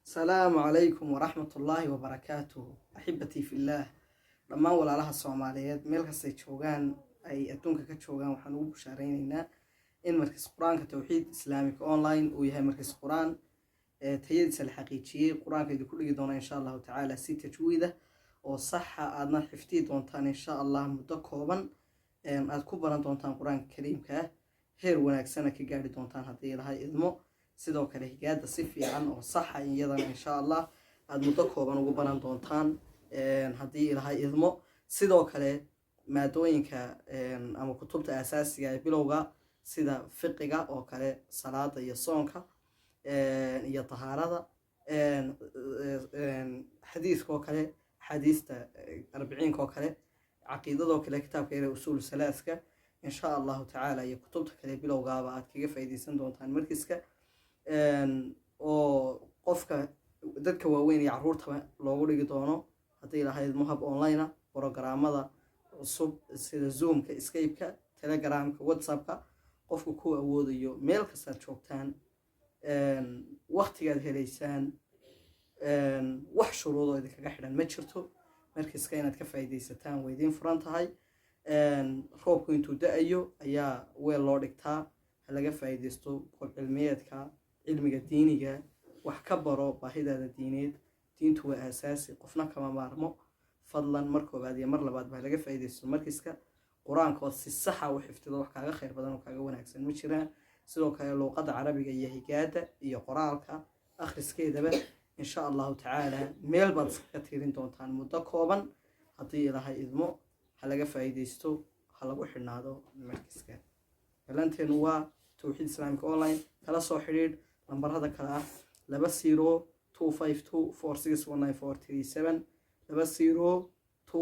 السلام عليكم ورحمة الله وبركاته أحبتي في الله لما ولا لها الصوماليات ملك سيتشوغان أي أدونك كتشوغان وحنوب شارينينا إن مركز قرآن كتوحيد إسلامي أونلاين ويها مركز قرآن تيدس الحقيقي قرآن كيدو كل جدونا إن شاء الله تعالى سيت تجويده وصحة أدنى حفتي دونتان إن شاء الله مدكوبا أدكوبا دونتان قرآن الكريم كه هير وناكسنا كجاري دونتان هذه لها إذمو sidoo kale higaada si fiican oo sax ah iyadana insha Allah aad muddo kooban ugu baran doontaan hadii ilaahay idmo sidoo kale maadooyinka ama kutubta asaasiga ee bilowga sida fiqiga oo kale salaada iyo soonka iyo tahaarada xadiiska oo kale xadiista 40 oo kale caqiidada oo kale kitaabka ee usul salaaska insha Allah ta'ala iyo kutubta kale bilowgaaba aad kaga faa'iideysan doontaan markiiska oo qofka dadka waaweyn iyo caruurta loogu dhigi doono hadii ilaahay muhab online programada cusub sida Zoom-ka, Skype-ka, Telegram-ka, WhatsApp-ka qofku ku awoodayo meel kasta joogtaan waqtigaad heleysaan wax shuruudo idinkaga xidhan ma jirto markiiska inaad ka faa'iideysataan way idin furan tahay roobku intuu da'ayo ayaa weel loo dhigtaa laga faa'iideysto qof cilmiyeedka علمي الدينية وحكبره باهيدا الدينية دينتو أساسي قفنا كما مارمو فضلا مركو بعد يمر بعد بهلقة فايدة المركز كا قرآن كوس الصحة وحفتظه وحكاجة خير بدن وحكاجة ونعكس المشيرة سلوك لو قد عربي جيه هجادة يقرأ كا آخر سكيدة بقى إن شاء الله تعالى ميل بدس كثيرين دونتان متقوبا هطي لها إذمو هلقة فايدة استو هلقوا حنا هذا المركز كا فلانتين هو توحيد إسلامي أونلاين كلا صحيح نمبر هذا كلا لبسيرو 252461943 لبسيرو 252461943